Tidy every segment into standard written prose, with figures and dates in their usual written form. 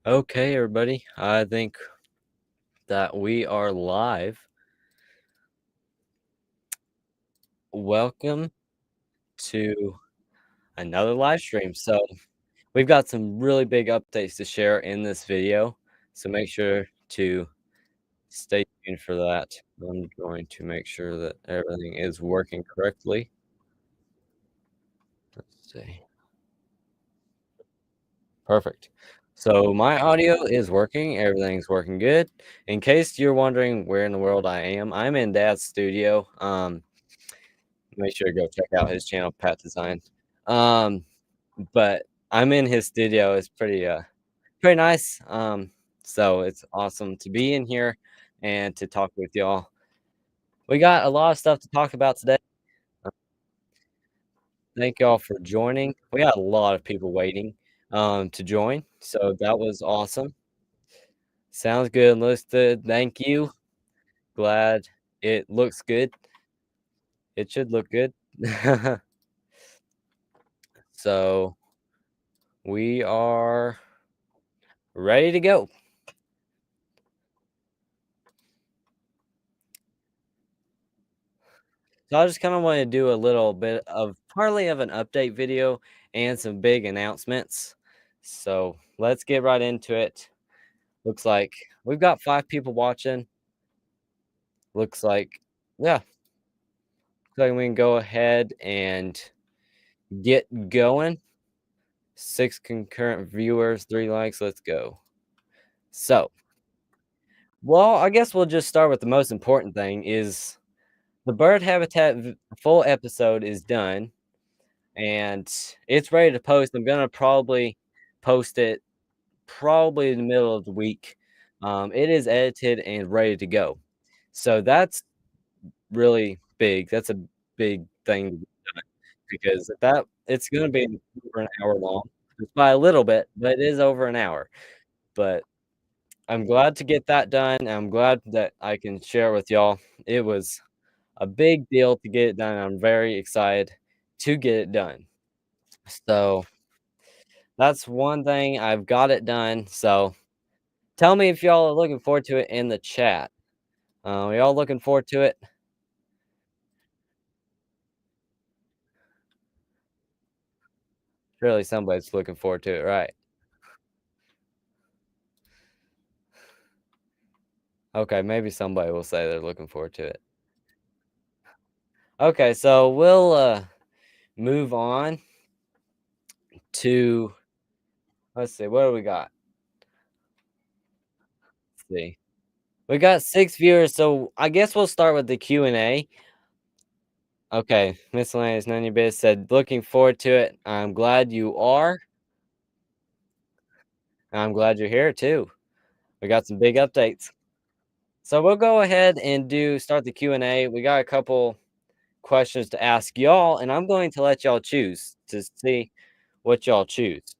Okay, everybody. I think that we are live. Welcome to another live stream. So, we've got some really big updates to share in this video. So, make sure to stay tuned for that. I'm going to make sure that everything is working correctly. Let's see. Perfect. So, my audio is working. Everything's working good. In case you're wondering where in the world I am, I'm in Dad's studio. Make sure to go check out his channel, Pat Design. Um, but I'm in his studio. It's pretty nice. So it's awesome to be in here and to talk with y'all. We got a lot of stuff to talk about today. Uh, Thank y'all for joining. We got a lot of people waiting to join, so that was awesome. Sounds good, looks good. Thank you. Glad it looks good. It should look good. So we are ready to go. So I just kind of want to do a little bit of partly of an update video and some big announcements. So let's get right into it. Looks like we've got 5 people watching. Looks like, yeah, looks like we can go ahead and get going. 6 concurrent viewers, 3 likes. Let's go. So, well, I guess we'll just start with the most important thing is the bird habitat full episode is done. And it's ready to post. I'm gonna probably post it probably in the middle of the week. It is edited and ready to go. So that's really big. That's a big thing to do because that it's gonna be over an hour long. Just by a little bit, but it is over an hour. But I'm glad to get that done. I'm glad that I can share with y'all. It was a big deal to get it done. I'm very excited to get it done. So that's one thing. I've got it done. So tell me if y'all are looking forward to it in the chat. Are y'all looking forward to it? Surely somebody's looking forward to it, right? Okay, maybe somebody will say they're looking forward to it. Okay, so we'll move on to let's see, what do we got? Let's see. We got 6 viewers, so I guess we'll start with the Q&A. Okay, miscellaneous none of your biz said looking forward to it. I'm glad you are. I'm glad you're here too. We got some big updates. So we'll go ahead and start the Q&A. We got a couple questions to ask y'all, and I'm going to let y'all choose to see what y'all choose.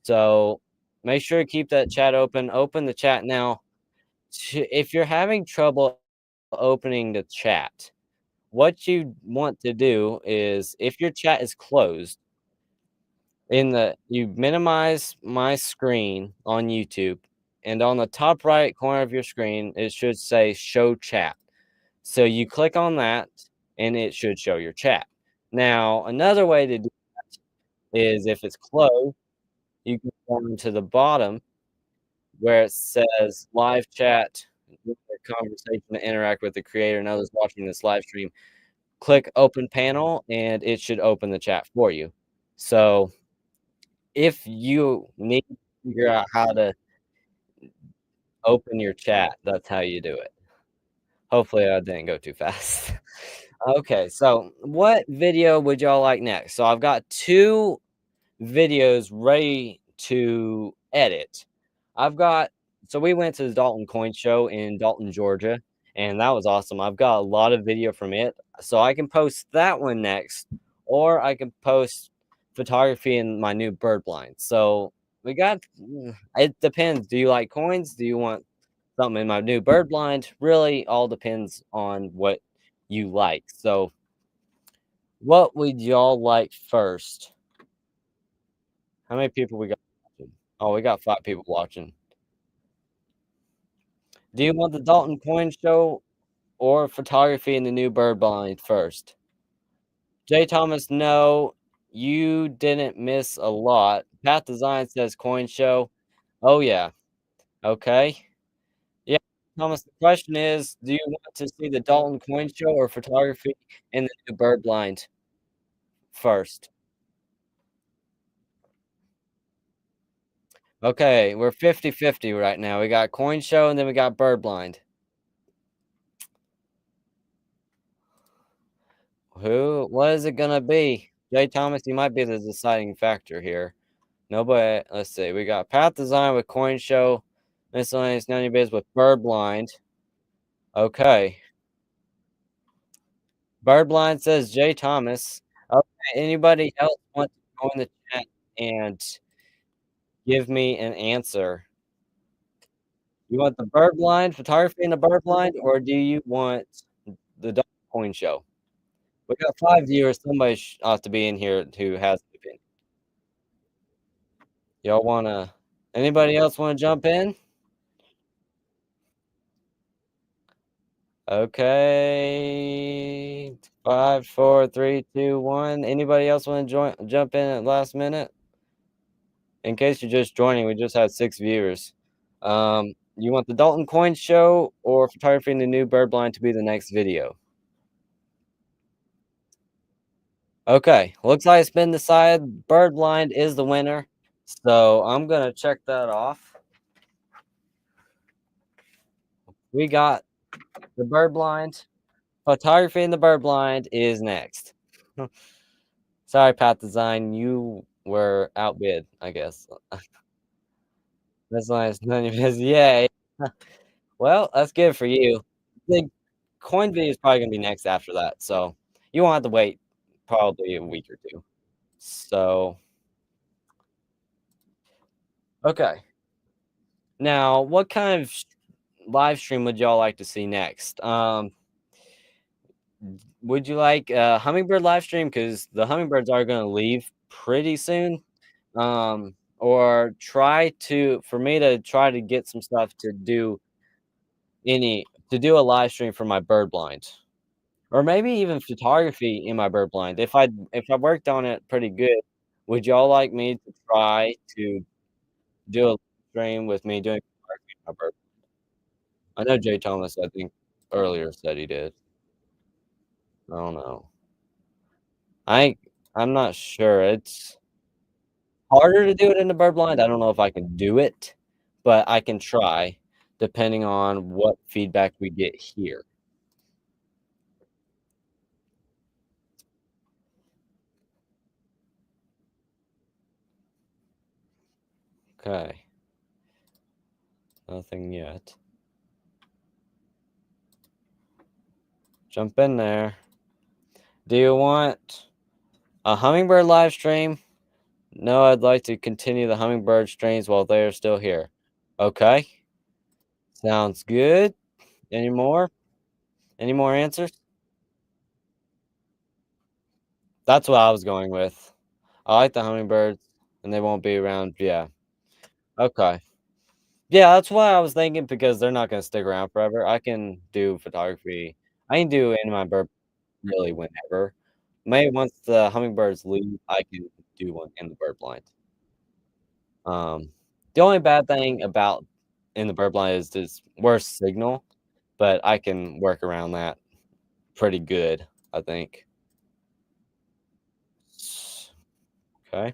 So make sure to keep that chat open. Open the chat now. If you're having trouble opening the chat, what you want to do is if your chat is closed, you minimize my screen on YouTube, and on the top right corner of your screen, it should say show chat. So you click on that and it should show your chat. Now, another way to do that is if it's closed, you can go down to the bottom where it says live chat, conversation to interact with the creator and others watching this live stream. Click open panel and it should open the chat for you. So if you need to figure out how to open your chat, that's how you do it. Hopefully I didn't go too fast. Okay, so what video would y'all like next? So I've got 2 videos ready to edit. I've got so we went to the Dalton Coin Show in Dalton, Georgia, and that was awesome. I've got a lot of video from it, so I can post that one next, or I can post photography in my new bird blind. So we got it depends. Do you like coins? Do you want something in my new bird blind? Really all depends on what you like. So what would y'all like first? How many people we got watching? Oh, we got 5 people watching. Do you want the Dalton Coin Show or photography in the new bird blind first? Jay Thomas, no, you didn't miss a lot. Path Design says coin show. Oh, yeah. Okay. Yeah, Thomas, the question is, do you want to see the Dalton coin show or photography in the new bird blind first? Okay, we're 50-50 right now. We got coin show and then we got bird blind. What is it gonna be? Jay Thomas, you might be the deciding factor here. Nobody, let's see. We got Path Design with coin show, miscellaneous none of your biz with bird blind. Okay. Bird blind says Jay Thomas. Okay, anybody else want to go in the chat and give me an answer? You want the bird blind, photography in the bird blind, or do you want the dog coin show? We got 5 viewers. Somebody ought to be in here who has an opinion. Y'all wanna anybody else wanna jump in? Okay. 5, 4, 3, 2, 1. Anybody else wanna jump in at last minute? In case you're just joining, we just had 6 viewers. You want the Dalton Coin Show or photography in the new bird blind to be the next video? Okay, looks like it's been decided. Bird blind is the winner. So I'm gonna check that off. We got the bird blind. Photography in the bird blind is next. Sorry, Path Design, you were outbid, I guess. That's nice. None of his, yay. Well, that's good for you. The coin video is probably gonna be next after that, so you won't have to wait probably a week or two. So, okay. Now, what kind of live stream would y'all like to see next? Would you like a hummingbird live stream? Because the hummingbirds are gonna leave pretty soon. Or for me to try to get some stuff to do a live stream for my bird blind. Or maybe even photography in my bird blind. If I worked on it pretty good, would y'all like me to try to do a stream with me doing photography in my bird? I know Jay Thomas, I think, earlier said he did. I don't know. I I'm not sure. It's harder to do it in the bird blind. I don't know if I can do it, but I can try depending on what feedback we get here. Okay. Nothing yet. Jump in there. Do you want a hummingbird live stream? No, I'd like to continue the hummingbird streams while they are still here. Okay. Sounds good. Any more? Any more answers? That's what I was going with. I like the hummingbirds and they won't be around. Yeah. Okay. Yeah, that's what I was thinking because they're not gonna stick around forever. I can do photography. I can do any of my bird really whenever. Maybe once the hummingbirds leave, I can do one in the bird blind. Um, the only bad thing about in the bird blind is this worse signal, but I can work around that pretty good, I think. Okay.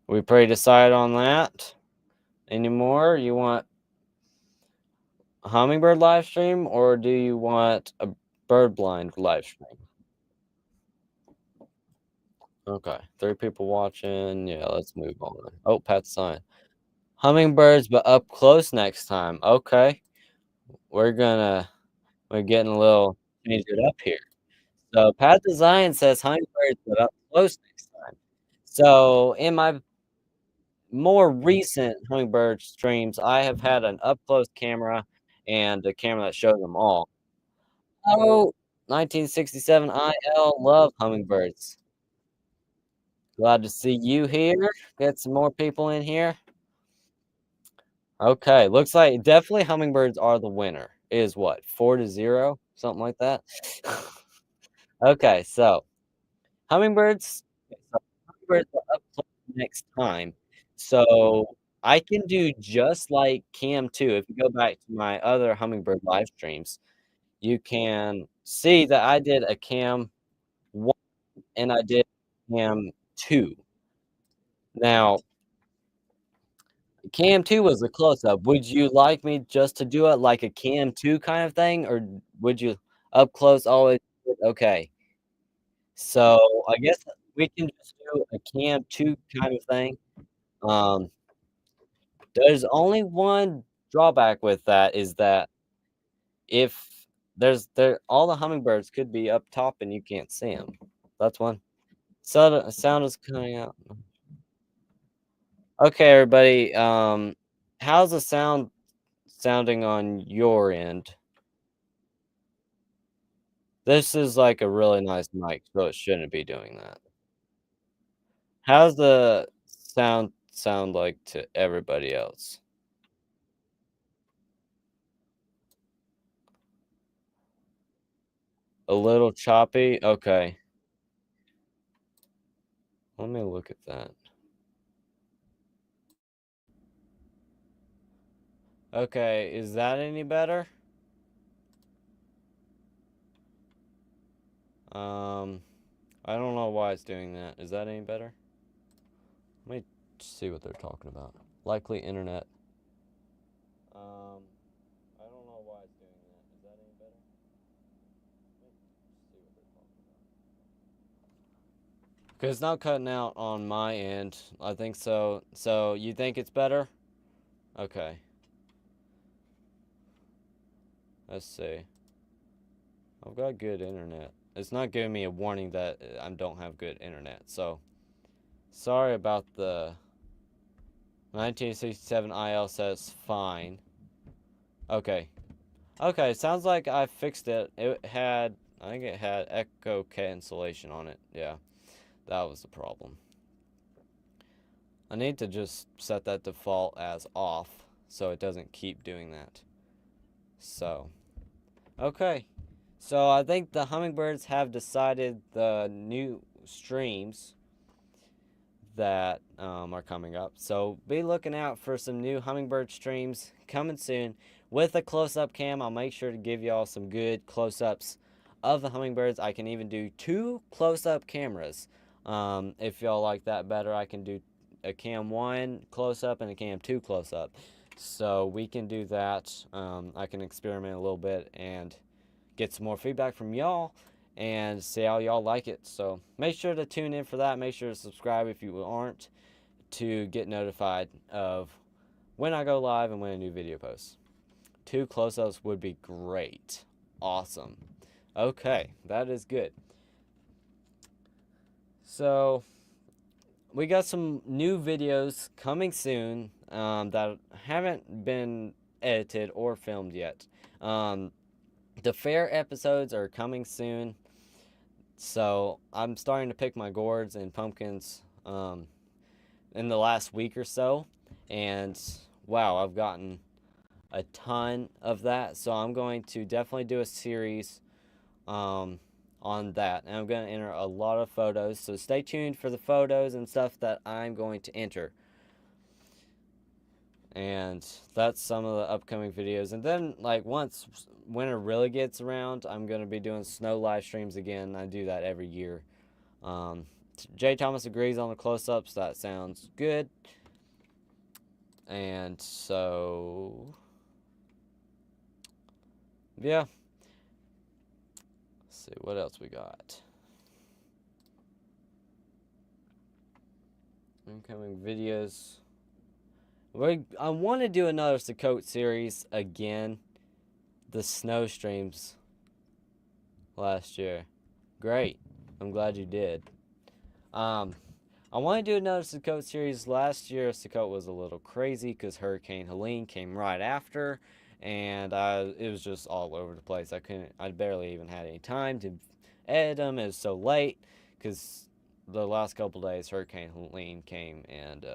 We pretty decided on that. Any more? You want a hummingbird live stream or do you want a bird blind live stream? Okay. 3 people watching. Yeah, let's move on. Oh, Pat's sign. Hummingbirds, but up close next time. Okay. We're gonna we're getting a little change it up here. So Pat Design says hummingbirds, but up close next time. So in my more recent hummingbird streams, I have had an up close camera and a camera that shows them all. Oh, 1967 IL love hummingbirds. Glad to see you here. Get some more people in here. Okay, looks like definitely hummingbirds are the winner. It is what, 4-0? Something like that? Okay, so hummingbirds so hummingbirds are up close next time. So I can do just like Cam 2. If you go back to my other hummingbird live streams, you can see that I did a Cam 1 and I did Cam 2. Now, Cam 2 was a close-up. Would you like me just to do it like a Cam 2 kind of thing, or would you up close always okay. So, I guess we can just do a Cam 2 kind of thing. Um, there's only one drawback with that is that if there all the hummingbirds could be up top and you can't see them. That's one. So the sound is coming out. Okay, everybody, how's the sound sounding on your end? This is like a really nice mic, so it shouldn't be doing that. How's the sound like to everybody else? A little choppy? Okay. Let me look at that. Okay, is that any better? Um, I don't know why it's doing that. Is that any better? Let me see what they're talking about. Likely internet. I don't know why it's doing that. Is that any better? Let me see what they're talking about. Because it's not cutting out on my end. I think so. So you think it's better? Okay. Let's see. I've got good internet. It's not giving me a warning that I don't have good internet. So sorry about the 1967 IL says fine. Okay. Okay, sounds like I fixed it. I think it had echo cancellation on it. Yeah, that was the problem. I need to just set that default as off so it doesn't keep doing that. So, okay. So I think the hummingbirds have decided the new streams that are coming up. So be looking out for some new hummingbird streams coming soon. With a close-up cam, I'll make sure to give y'all some good close-ups of the hummingbirds. I can even do 2 close-up cameras. If y'all like that better, I can do a cam 1 close-up and a cam 2 close-up. So we can do that. I can experiment a little bit and get some more feedback from y'all and see how y'all like it. So make sure to tune in for that. Make sure to subscribe if you aren't to get notified of when I go live and when a new video posts. 2 close-ups would be great. Awesome. Okay, that is good. So we got some new videos coming soon that haven't been edited or filmed yet. The fair episodes are coming soon. So I'm starting to pick my gourds and pumpkins in the last week or so. And wow, I've gotten a ton of that. So I'm going to definitely do a series on that. And I'm going to enter a lot of photos. So stay tuned for the photos and stuff that I'm going to enter. And that's some of the upcoming videos. And then, like, once winter really gets around, I'm going to be doing snow live streams again. I do that every year. Jay Thomas agrees on the close-ups. That sounds good. And so, yeah. Let's see what else we got. Incoming videos. I want to do another Sakote series again. The snow streams last year. Great. I'm glad you did. I want to do another Sakote series. Last year, Sakote was a little crazy because Hurricane Helene came right after, and it was just all over the place. I barely even had any time to edit them. It was so late because the last couple days, Hurricane Helene came and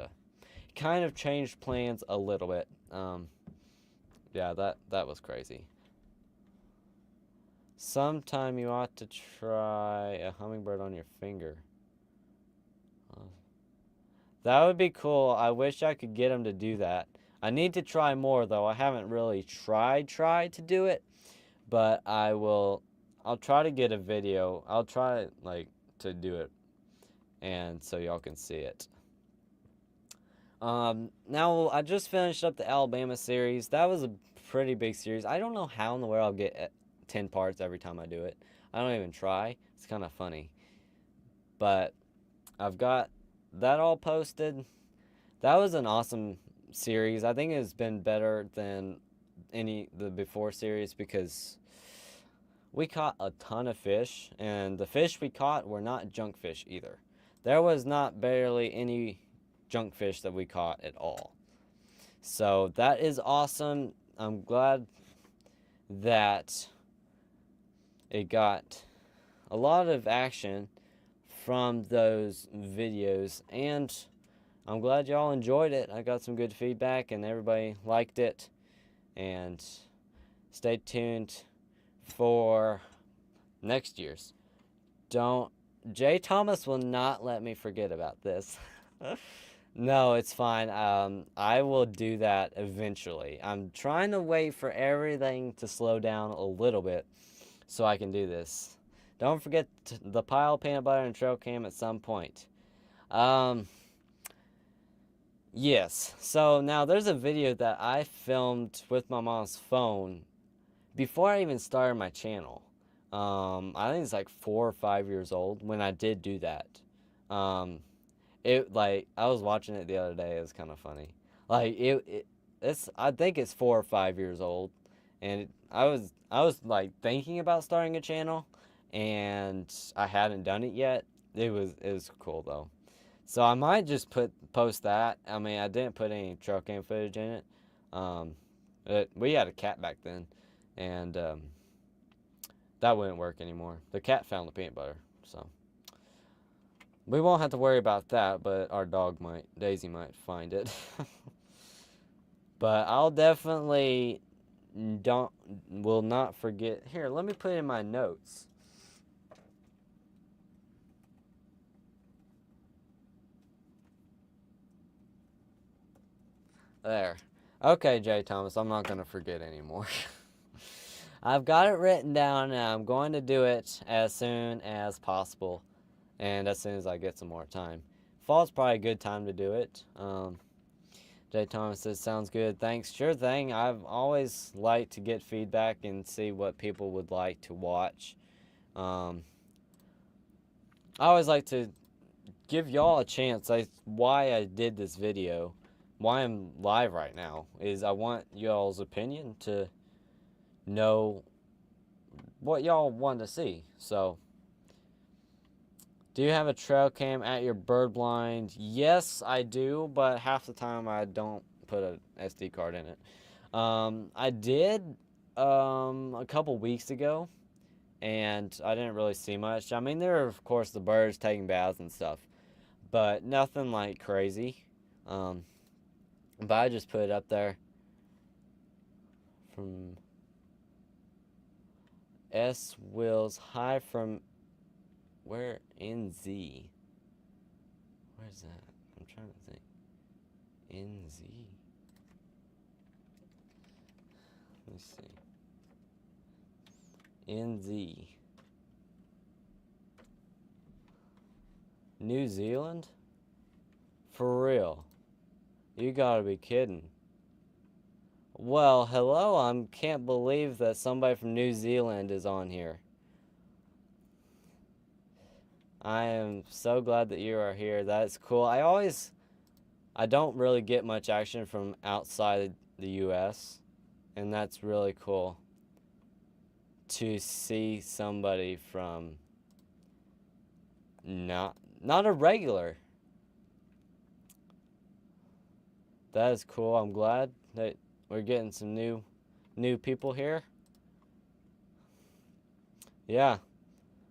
kind of changed plans a little bit. Yeah, that was crazy. Sometime you ought to try a hummingbird on your finger. That would be cool. I wish I could get him to do that. I need to try more though. I haven't really tried to do it, but I'll try to get a video. I'll try like to do it and so y'all can see it. Now I just finished up the Alabama series. That was a pretty big series. I don't know how in the world I'll get 10 parts every time I do it. I don't even try. It's kind of funny. But I've got that all posted. That was an awesome series. I think it's been better than the before series because we caught a ton of fish, and the fish we caught were not junk fish either. There was not barely any junk fish that we caught at all. So that is awesome. I'm glad that it got a lot of action from those videos, and I'm glad y'all enjoyed it. I got some good feedback and everybody liked it. And stay tuned for next year's. Jay Thomas will not let me forget about this. No, it's fine. I will do that eventually. I'm trying to wait for everything to slow down a little bit so I can do this. Don't forget the pile of peanut butter and trail cam at some point. Yes. So now there's a video that I filmed with my mom's phone before I even started my channel. I think it's like 4 or 5 years old when I did do that. I was watching it the other day. It was kind of funny. It's I think it's 4 or 5 years old, and I was like thinking about starting a channel, and I hadn't done it yet. It was cool though. So I might just post that. I mean, I didn't put any trail cam footage in it. We had a cat back then, and that wouldn't work anymore. The cat found the peanut butter, so we won't have to worry about that. But our dog might, Daisy might find it. But I'll definitely will not forget. Here, let me put in my notes. There. Okay, Jay Thomas, I'm not going to forget anymore. I've got it written down, and I'm going to do it as soon as possible, and as soon as I get some more time. Fall's probably a good time to do it. Jay Thomas says, sounds good. Thanks. Sure thing. I've always liked to get feedback and see what people would like to watch. I always like to give y'all a chance. Why I did this video, why I'm live right now, is I want y'all's opinion to know what y'all want to see. So, do you have a trail cam at your bird blind? Yes, I do, but half the time I don't put a SD card in it. I did a couple weeks ago, and I didn't really see much. I mean, there are, of course, the birds taking baths and stuff, but nothing like crazy. But I just put it up there from S Wills. Hi from where? NZ. Where's that? I'm trying to think. NZ. Let me see. NZ. New Zealand? For real? You gotta be kidding. Well, hello. I can't believe that somebody from New Zealand is on here. I am so glad that you are here. That's cool. I don't really get much action from outside the US, and that's really cool to see somebody from not a regular. That is cool. I'm glad that we're getting some new people here. Yeah.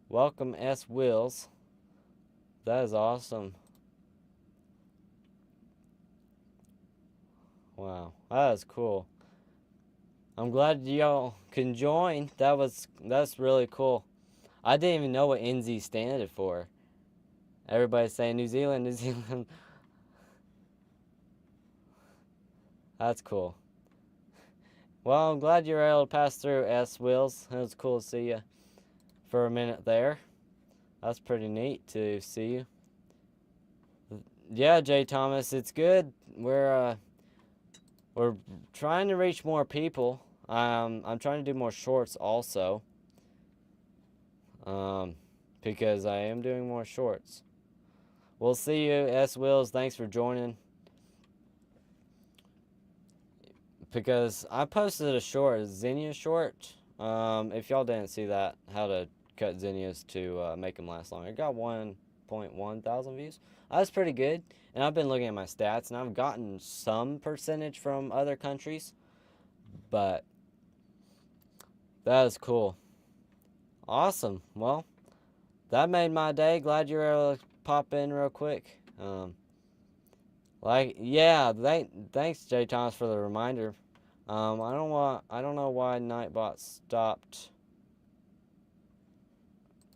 Welcome S Wills. That is awesome. Wow, that is cool. I'm glad y'all can join. That's really cool. I didn't even know what NZ standed for. Everybody's saying New Zealand, New Zealand. That's cool. Well, I'm glad you were able to pass through S Wheels. It was cool to see you for a minute there. That's pretty neat to see you. Yeah, Jay Thomas, it's good. We're trying to reach more people. I'm trying to do more shorts also. Because I am doing more shorts. We'll see you, S Wills. Thanks for joining. Because I posted a short, a Zinnia short. If y'all didn't see that, how to cut zinnias to make them last longer. It got 1.1 thousand views. That's pretty good. And I've been looking at my stats, and I've gotten some percentage from other countries. But that is cool. Awesome. Well, that made my day. Glad you were able to pop in real quick. Thanks, Jay Thomas, for the reminder. I don't know why Nightbot stopped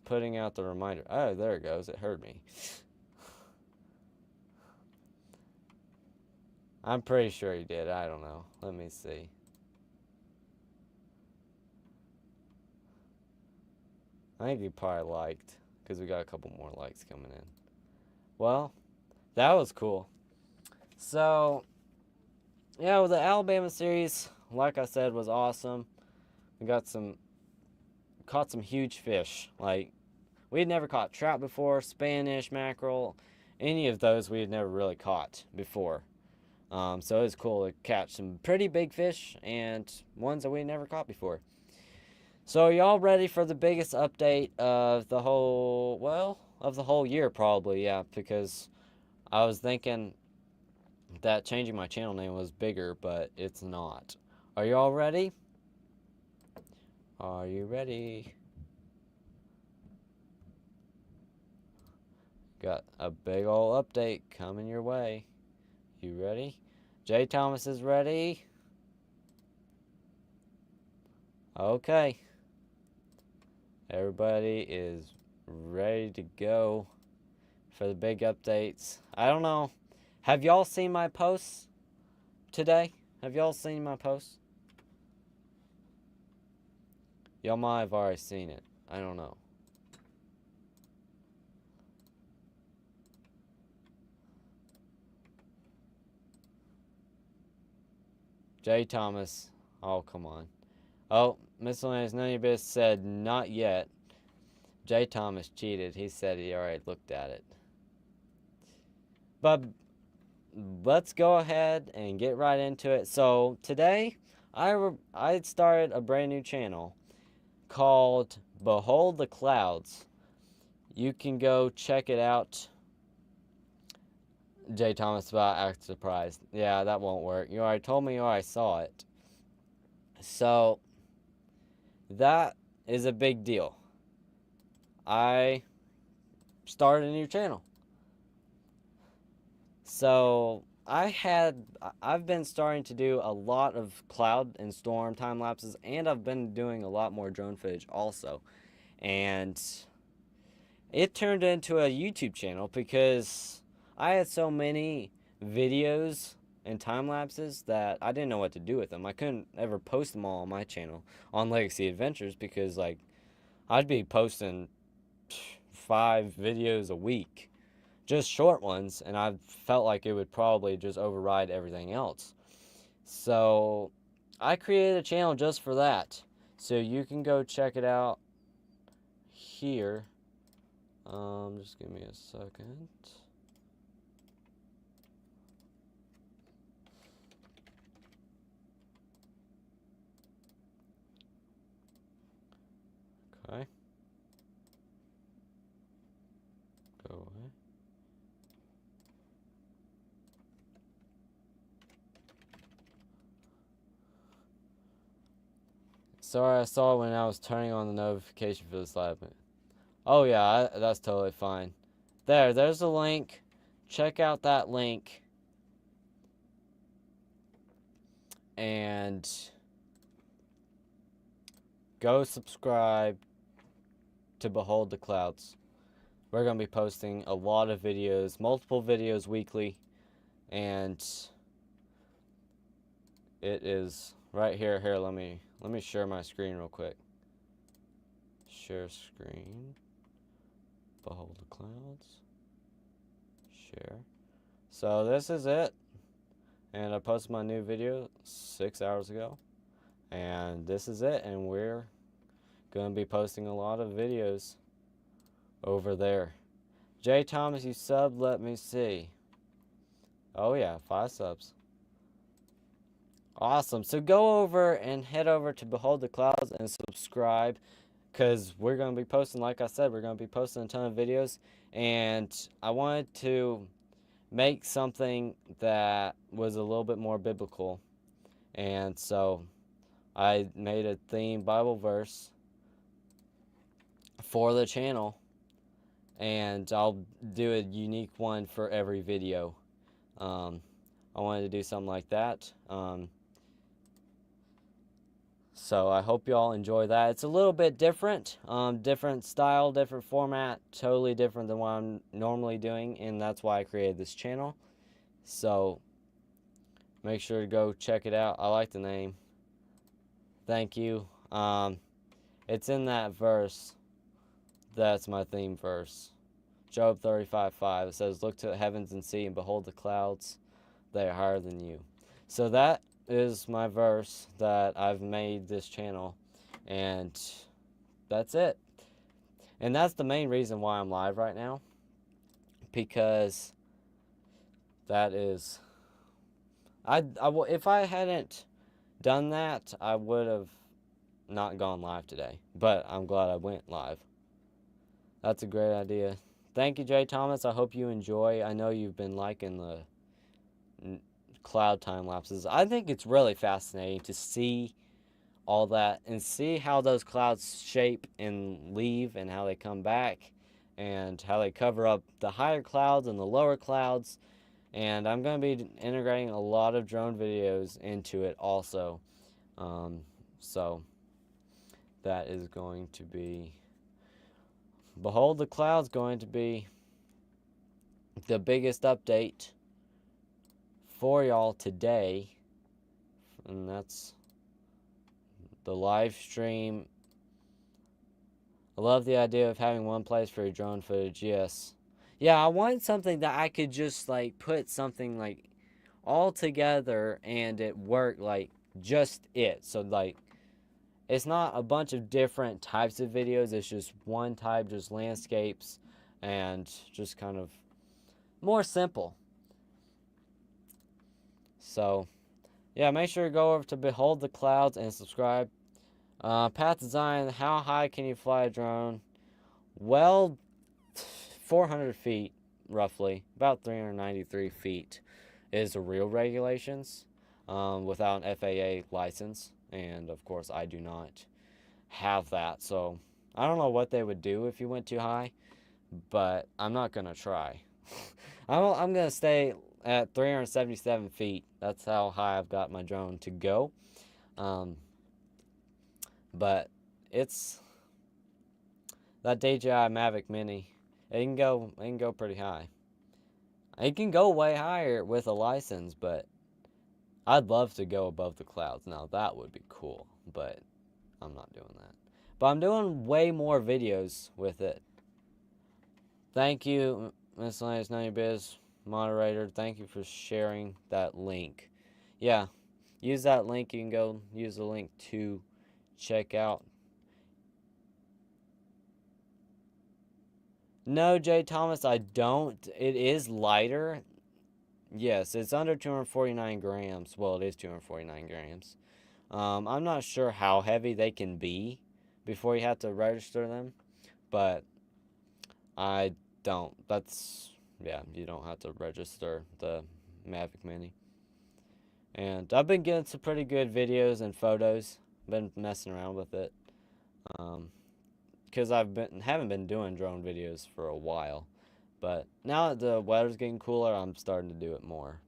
putting out the reminder. Oh, there it goes. It heard me. I'm pretty sure he did. I don't know. Let me see. I think he probably liked, because we got a couple more likes coming in. Well, that was cool. So, yeah, well, the Alabama series, like I said, was awesome. We caught some huge fish. Like, we had never caught trout before, Spanish, mackerel, any of those we had never really caught before. So it was cool to catch some pretty big fish and ones that we had never caught before. So are y'all ready for the biggest update of the whole year probably, yeah, because I was thinking that changing my channel name was bigger, but it's not. Are y'all ready? Are you ready? Got a big ol' update coming your way. You ready? Jay Thomas is ready. Okay. Everybody is ready to go for the big updates. I don't know. Have y'all seen my posts today? Have y'all seen my posts? Y'all might have already seen it. I don't know. Jay Thomas. Oh, come on. Oh, Miscellaneous None of Your Business said not yet. Jay Thomas cheated. He said he already looked at it. But let's go ahead and get right into it. So today, I started a brand new channel called Behold the Clouds. You can go check it out. Jay Thomas about act surprised. Yeah, that won't work. You already told me you already saw it. So that is a big deal. I started a new channel. So I've been starting to do a lot of cloud and storm time lapses, and I've been doing a lot more drone footage also. And it turned into a YouTube channel because I had so many videos and time lapses that I didn't know what to do with them. I couldn't ever post them all on my channel on Legacy Adventures because like I'd be posting 5 videos a week, just short ones, and I felt like it would probably just override everything else. So I created a channel just for that. So you can go check it out here. Just give me a second. Okay. Go away. Sorry, I saw it when I was turning on the notification for this live. Oh yeah, that's totally fine. There's a link. Check out that link. And go subscribe to Behold the Clouds. We're going to be posting a lot of videos, multiple videos weekly. And it is right here. Here, let me share my screen real quick. Share screen. Behold the Clouds. Share. So this is it. And I posted my new video 6 hours ago. And this is it. And we're going to be posting a lot of videos over there. Jay Thomas, you subbed. Let me see. Oh yeah, 5 subs. Awesome. So go over and head over to Behold the Clouds and subscribe, because we're going to be posting, like I said, we're going to be posting a ton of videos. And I wanted to make something that was a little bit more biblical. And so I made a themed Bible verse for the channel. And I'll do a unique one for every video. I wanted to do something like that. So I hope y'all enjoy that. It's a little bit different, different style, different format, totally different than what I'm normally doing, and that's why I created this channel. So make sure to go check it out. I like the name. Thank you. It's in that verse. That's my theme verse. Job 35:5. It says, "Look to the heavens and see, and behold the clouds. They are higher than you." So that is my verse that I've made this channel, and that's it. And that's the main reason why I'm live right now, because that is, if I hadn't done that, I would have not gone live today, but I'm glad I went live. That's a great idea. Thank you, Jay Thomas. I hope you enjoy. I know you've been liking the cloud time lapses. I think it's really fascinating to see all that and see how those clouds shape and leave, and how they come back, and how they cover up the higher clouds and the lower clouds. And I'm going to be integrating a lot of drone videos into it also. So that is going to be, Behold the Clouds, going to be the biggest update for y'all today. And that's the live stream. I love the idea of having one place for your drone footage. Yes. Yeah, I want something that I could just like put something like all together and it work like just it. So like it's not a bunch of different types of videos. It's just one type, just landscapes, and just kind of more simple. So yeah, make sure to go over to Behold the Clouds and subscribe. Path Design, how high can you fly a drone? Well, 400 feet, roughly. About 393 feet is the real regulations, without an FAA license. And, of course, I do not have that. So, I don't know what they would do if you went too high, but I'm not going to try. I'm going to stay at 377 feet. That's how high I've got my drone to go. But it's that DJI Mavic Mini. It can go pretty high. It can go way higher with a license, but I'd love to go above the clouds. Now that would be cool, but I'm not doing that. But I'm doing way more videos with it. Thank you, Miscellaneous None of Your Biz moderator. Thank you for sharing that link. Yeah, use that link. You can go use the link to check out. No, Jay Thomas, I don't. It is lighter. Yes, it's under 249 grams. Well, it is 249 grams. I'm not sure how heavy they can be before you have to register them, but I don't. Yeah, you don't have to register the Mavic Mini. And I've been getting some pretty good videos and photos. Been messing around with it. Because haven't been doing drone videos for a while, But now that the weather's getting cooler, I'm starting to do it more.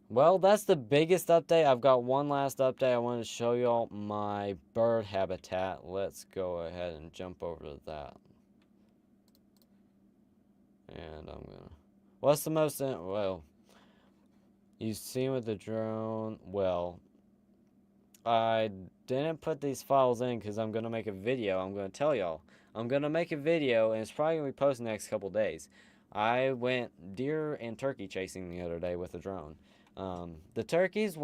Well, that's the biggest update. I've got one last update. I want to show y'all my bird habitat. Let's go ahead and jump over to that. And I'm gonna. What's the most? Well, you've seen with the drone. Well, I didn't put these files in because I'm gonna make a video. I'm gonna tell y'all. I'm gonna make a video, and it's probably gonna be posted the next couple days. I went deer and turkey chasing the other day with a drone. The turkeys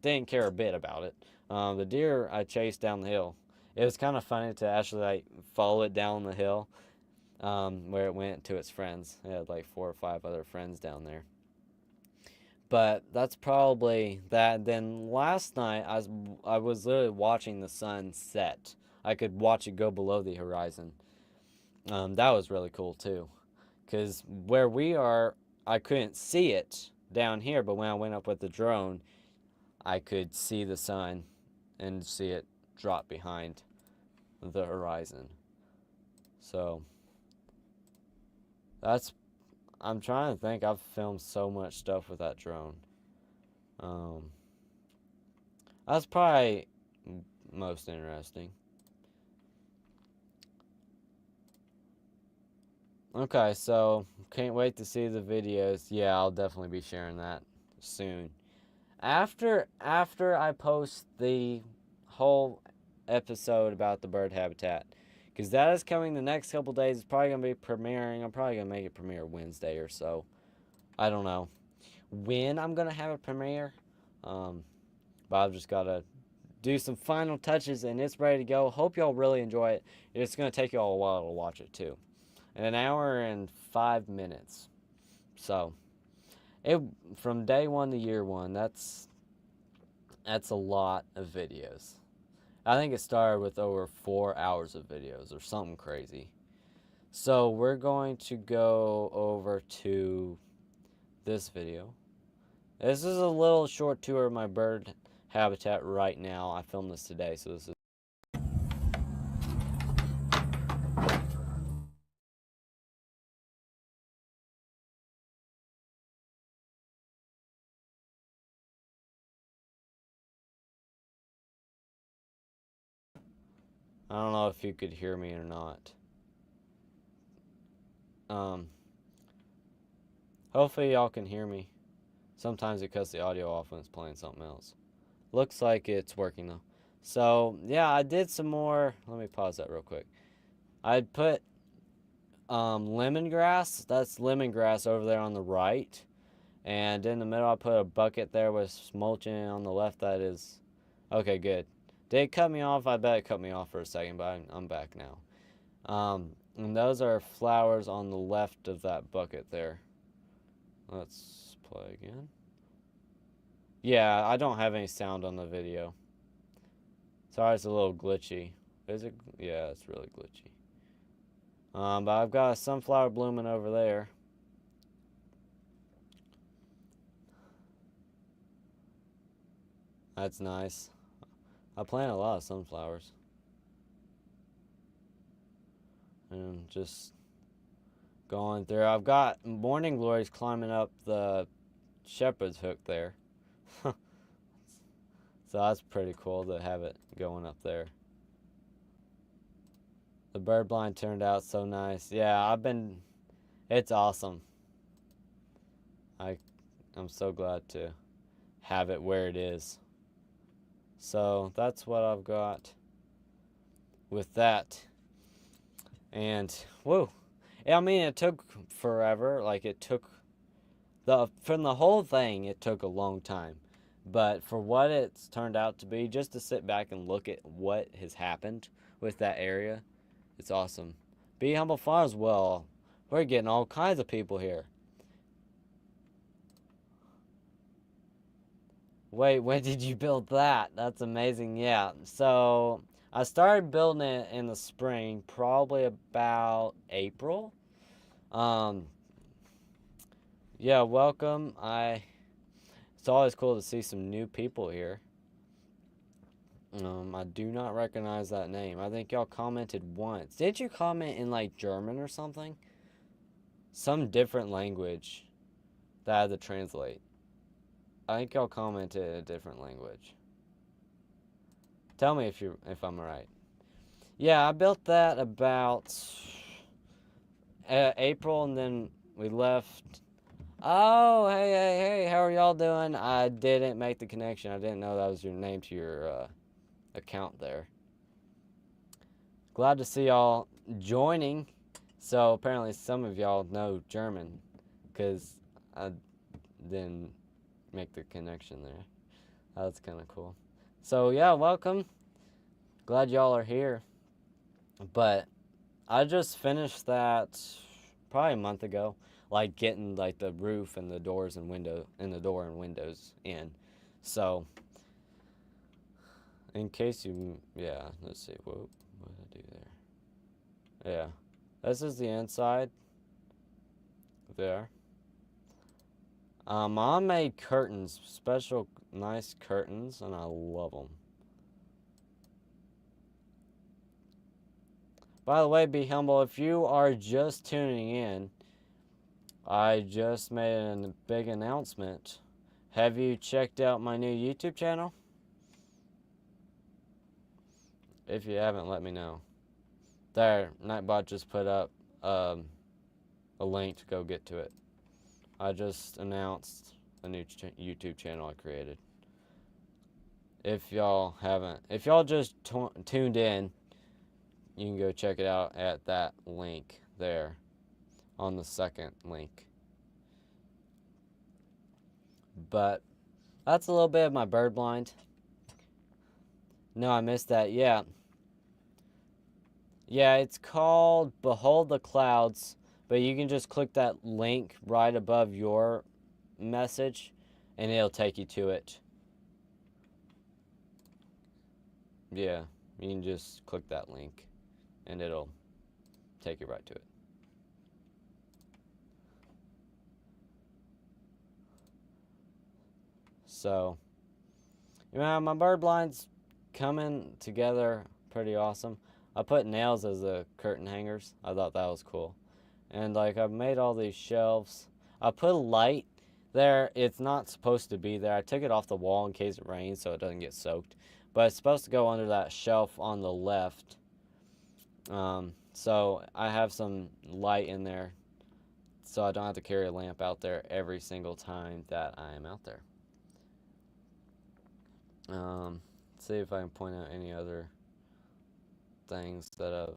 didn't care a bit about it. The deer I chased down the hill. It was kind of funny to actually like follow it down the hill, where it went to its friends. It had like 4 or 5 other friends down there. But that's probably that. Then last night I was literally watching the sun set. I could watch it go below the horizon. That was really cool too, because where we are, I couldn't see it down here, but when I went up with the drone, I could see the sun and see it drop behind the horizon. So that's I'm trying to think. I've filmed so much stuff with that drone. Um, that's probably most interesting. Okay, so can't wait to see the videos. Yeah, I'll definitely be sharing that soon. After I post the whole episode about the bird habitat, because that is coming the next couple days. It's probably gonna be premiering. I'm probably gonna make it premiere Wednesday or so. I don't know when I'm gonna have a premiere, but I've just gotta do some final touches and it's ready to go. Hope y'all really enjoy it. It's gonna take y'all a while to watch it too. An hour and 5 minutes. So it from day one to year one. That's a lot of videos. I think it started with over 4 hours of videos or something crazy. So we're going to go over to this video. This is a little short tour of my bird habitat right now. I filmed this today, so this is. I don't know if you could hear me or not. Um, Hopefully y'all can hear me. Sometimes it cuts the audio off when it's playing something else. Looks like it's working though. So yeah, I did some more. Let me pause that real quick. I put lemongrass. That's lemongrass over there on the right, and in the middle I put a bucket there with mulching. On the left, that is okay. Good. Did it cut me off? I bet it cut me off for a second, but I'm back now. And those are flowers on the left of that bucket there. Let's play again. Yeah, I don't have any sound on the video. Sorry, it's a little glitchy. Is it? Yeah, it's really glitchy. But I've got a sunflower blooming over there. That's nice. I plant a lot of sunflowers. And just going through. I've got morning glories climbing up the shepherd's hook there. So that's pretty cool to have it going up there. The bird blind turned out so nice. Yeah, it's awesome. I'm so glad to have it where it is. So that's what I've got with that. And whoa. I mean, it took forever. Like it took from the whole thing, it took a long time. But for what it's turned out to be, just to sit back and look at what has happened with that area, it's awesome. Be Humble Farms, well, we're getting all kinds of people here. Wait, when did you build that? That's amazing. Yeah. So I started building it in the spring, probably about April. Um, yeah, welcome. It's always cool to see some new people here. I do not recognize that name. I think y'all commented once. Did you comment in like German or something? some different language that I had to translate. I think y'all commented in a different language. Tell me if I'm right. Yeah, I built that about April, and then we left. Oh, hey, how are y'all doing? I didn't make the connection. I didn't know that was your name to your account there. Glad to see y'all joining. So apparently some of y'all know German, because I didn't make the connection there. That's kind of cool. So yeah, welcome. Glad y'all are here. But I just finished that probably a month ago, like getting like the roof and the doors and window and the door and windows in. So in case you, yeah, let's see, what did I do there? Yeah, this is the inside there. I made curtains, special nice curtains, and I love them. By the way, be humble. If you are just tuning in, I just made a big announcement. Have you checked out my new YouTube channel? If you haven't, let me know. There, Nightbot just put up a link to go get to it. I just announced a new YouTube channel I created. If y'all haven't, if y'all just tuned in, you can go check it out at that link there on the second link. But that's a little bit of my bird blind. No, I missed that. Yeah. Yeah, it's called Behold the Clouds, but you can just click that link right above your message and it'll take you to it. Yeah, you can just click that link and it'll take you right to it. So, my bird blind's coming together pretty awesome. I put nails as the curtain hangers. I thought that was cool. And like I've made all these shelves. I put a light there. It's not supposed to be there. I took it off the wall in case it rains so it doesn't get soaked. But it's supposed to go under that shelf on the left. So I have some light in there so I don't have to carry a lamp out there every single time that I am out there. Let's see if I can point out any other things that I've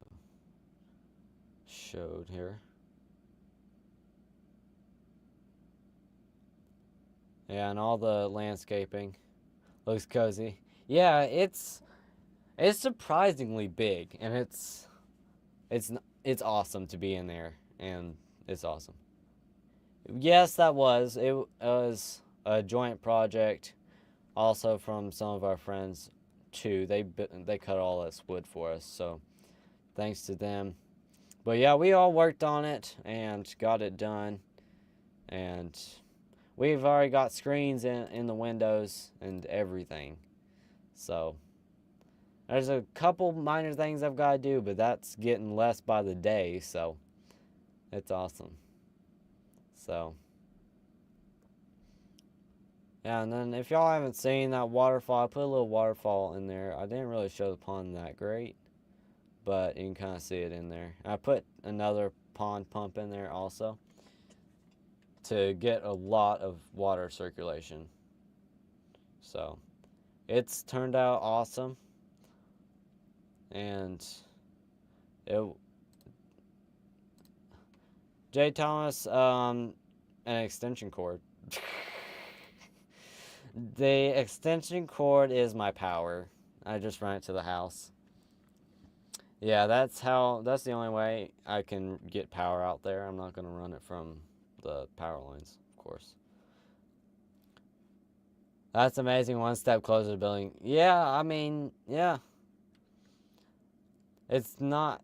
showed here. Yeah, and all the landscaping looks cozy. Yeah, it's surprisingly big, and it's awesome to be in there, and it's awesome. Yes, it was a joint project, also from some of our friends too. They cut all this wood for us, so thanks to them. But yeah, we all worked on it and got it done, and we've already got screens in the windows and everything. So there's a couple minor things I've got to do, but that's getting less by the day, so it's awesome. So yeah, and then if y'all haven't seen that waterfall, I put a little waterfall in there. I didn't really show the pond that great, but you can kind of see it in there. I put another pond pump in there also to get a lot of water circulation. So it's turned out awesome, and Jay Thomas, an extension cord. The extension cord is my power. I just run it to the house. Yeah, that's the only way I can get power out there. I'm not going to run it from the power lines, of course. That's amazing. One step closer to building. Yeah, I mean, yeah. It's not,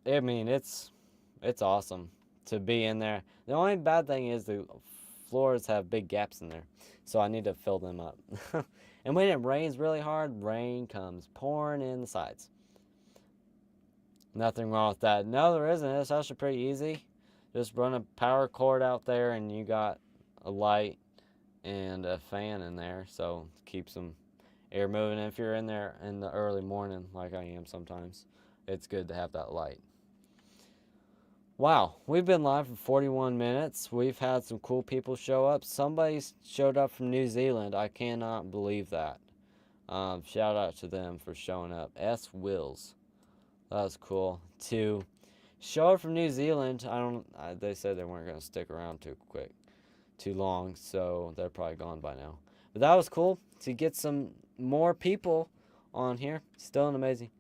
I mean, it's awesome to be in there. The only bad thing is the floors have big gaps in there, so I need to fill them up. And when it rains really hard, rain comes pouring in the sides. Nothing wrong with that. No, there isn't. It's actually pretty easy. Just run a power cord out there, and you got a light and a fan in there, so it keeps some air moving. If you're in there in the early morning, like I am sometimes, it's good to have that light. Wow, we've been live for 41 minutes. We've had some cool people show up. Somebody showed up from New Zealand. I cannot believe that. Shout out to them for showing up. S. Wills. That was cool. To show up from New Zealand, they said they weren't going to stick around too long, so they're probably gone by now. But that was cool to get some more people on here. Still an amazing.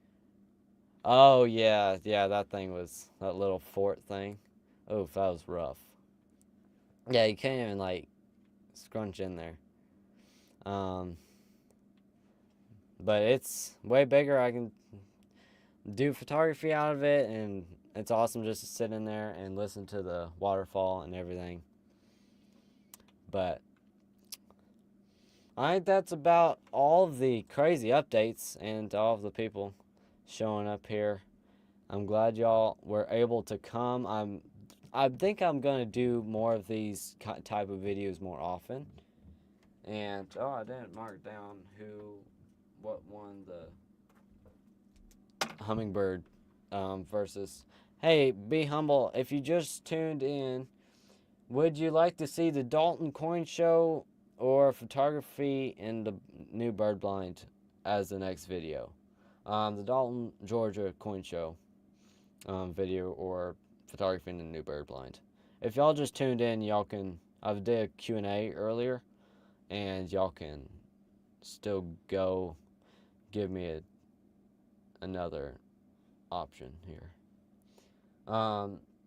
Oh yeah, that thing was that little fort thing. Oh, that was rough. Yeah, you can't even like scrunch in there. But it's way bigger. I can do photography out of it, and it's awesome just to sit in there and listen to the waterfall and everything. But I think that's about all of the crazy updates and all of the people showing up here. I'm glad y'all were able to come. I think I'm gonna do more of these type of videos more often. And I didn't mark down what won the hummingbird versus. Hey, be humble. If you just tuned in, would you like to see the Dalton Coin Show or photography in the new bird blind as the next video? The Dalton, Georgia Coin Show video or photography in the new bird blind. If y'all just tuned in, y'all can. I did a Q&A earlier, and y'all can still go give me another option here.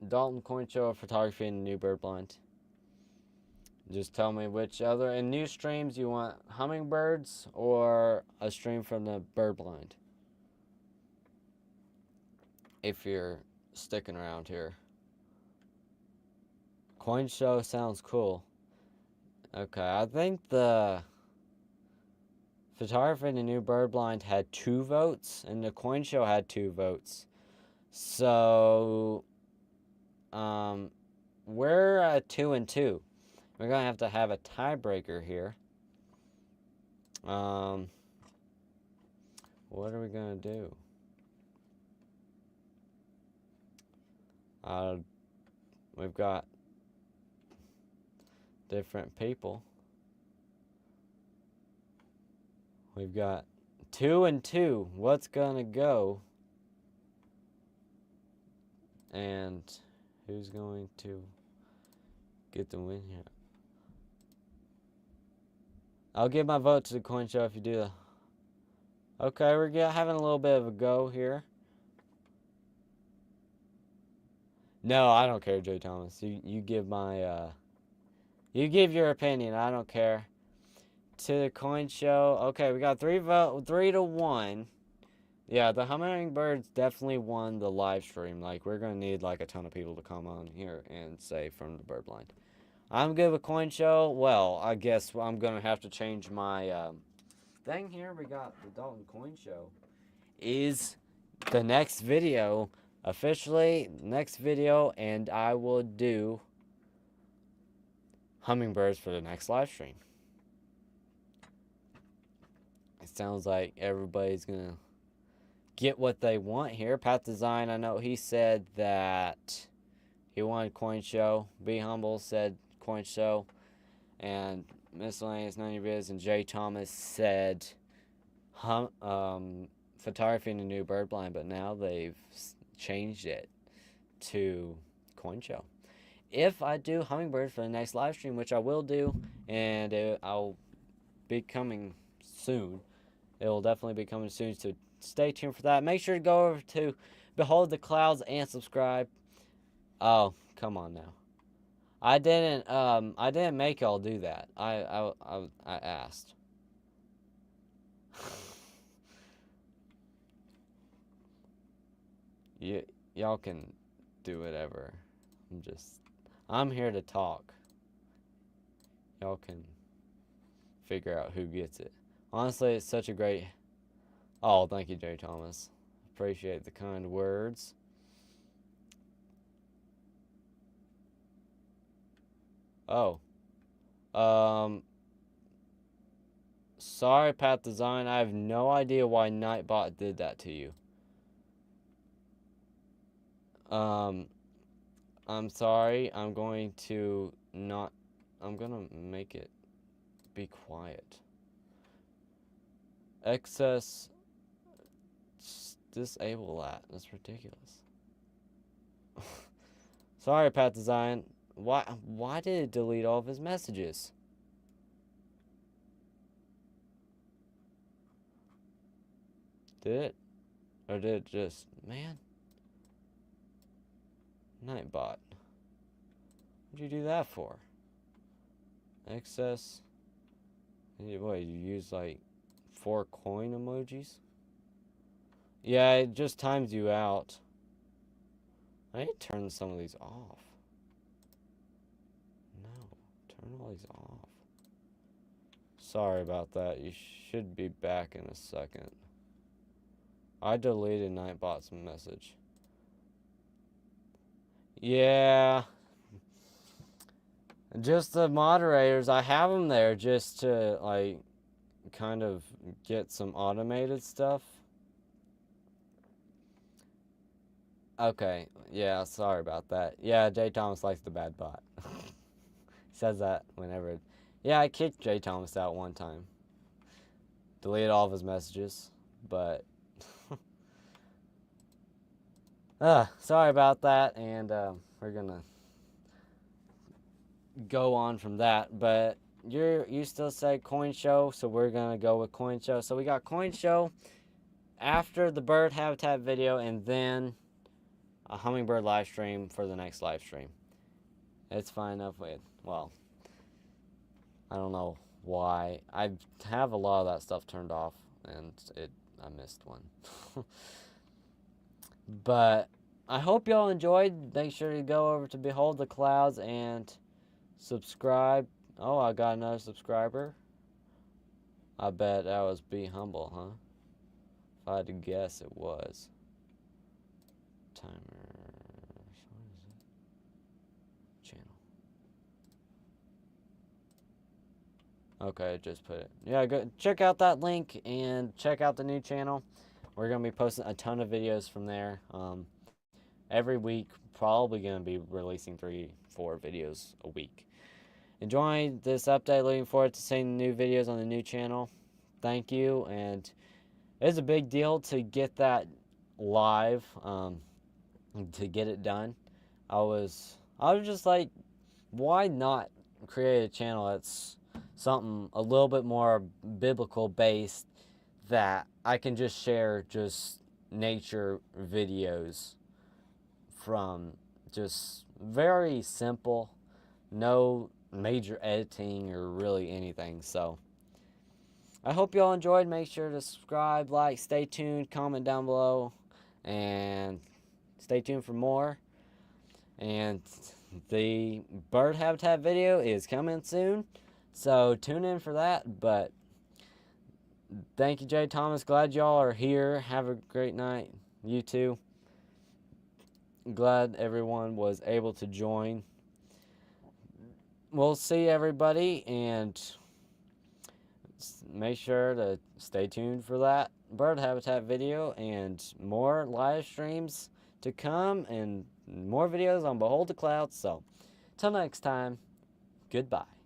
Dalton Coin Show or photography in the new bird blind. Just tell me which other in new streams you want, hummingbirds or a stream from the bird blind. If you're sticking around here. Coin show sounds cool. Okay, I think the photography in the new bird blind had 2 votes, and the coin show had 2 votes. So, we're at 2 and 2. We're gonna have a tiebreaker here. What are we gonna do? We've got different people. We've got 2 and 2. What's gonna go? And who's going to get the win here? I'll give my vote to the coin show if you do that. Okay, we're having a little bit of a go here. No, I don't care, Jay Thomas. You give you give your opinion. I don't care. To the coin show. Okay, we got 3 to 1. Yeah, the hummingbirds definitely won the live stream. Like, we're gonna need like a ton of people to come on here and say from the bird blind. I'm good with coin show. Well, I guess I'm gonna have to change my thing here. We got the Dalton Coin Show is the next video, officially next video, and I will do hummingbirds for the next live stream. It sounds like everybody's gonna get what they want here. Pat Design, I know he said that he wanted coin show. Be Humble said coin show, and Miscellaneous 90 Biz and Jay Thomas said photography in the new bird blind, but now they've changed it to coin show. If I do hummingbird for the next live stream, which I will do, and I'll be coming soon. It will definitely be coming soon, so stay tuned for that. Make sure to go over to Behold the Clouds and subscribe. Oh, come on now. I didn't make y'all do that. I asked. Y'all can do whatever. I'm here to talk. Y'all can figure out who gets it. Honestly, it's such a great. Oh, thank you, Jay Thomas. Appreciate the kind words. Oh. Um. Sorry, Path Design. I have no idea why Nightbot did that to you. Um. I'm sorry. I'm going to not. I'm gonna make it be quiet. Excess. Disable that. That's ridiculous. Sorry, Path Design. Why did it delete all of his messages? Did it? Or did it just... Man. Nightbot. What'd you do that for? Excess... What, you use like 4 coin emojis? Yeah, it just times you out. I need to turn some of these off. No, turn all these off. Sorry about that. You should be back in a second. I deleted Nightbot's message. Yeah. Just the moderators, I have them there just to, like, kind of get some automated stuff. Okay, yeah, sorry about that. Yeah, Jay Thomas likes the bad bot. Says that whenever. Yeah, I kicked Jay Thomas out one time. Deleted all of his messages, but... sorry about that, and we're gonna go on from that, but you still say Coin Show, so we're gonna go with Coin Show. So we got Coin Show after the bird habitat video, and then a hummingbird live stream for the next live stream. It's fine enough with, well, I don't know why. I have a lot of that stuff turned off, and I missed one. But I hope y'all enjoyed. Make sure to go over to Behold the Clouds and subscribe. Oh, I got another subscriber. I bet that was Be Humble, huh? If I had to guess, it was. Timer. What is it? Channel. Okay, just put it. Yeah, go check out that link and check out the new channel. We're gonna be posting a ton of videos from there. Every week, probably gonna be releasing 3-4 videos a week. Enjoy this update. Looking forward to seeing new videos on the new channel. Thank you, and it's a big deal to get that live, to get it done. I was just like, why not create a channel that's something a little bit more biblical based, that I can just share just nature videos from, just very simple, no major editing or really anything. So I hope y'all enjoyed. Make sure to subscribe, like, stay tuned, comment down below, and stay tuned for more. And the bird habitat video is coming soon, so tune in for that. But thank you, Jay Thomas. Glad y'all are here. Have a great night. You too. Glad everyone was able to join. We'll see everybody, and make sure to stay tuned for that bird habitat video and more live streams to come, and more videos on Behold the Clouds. So, till next time, goodbye.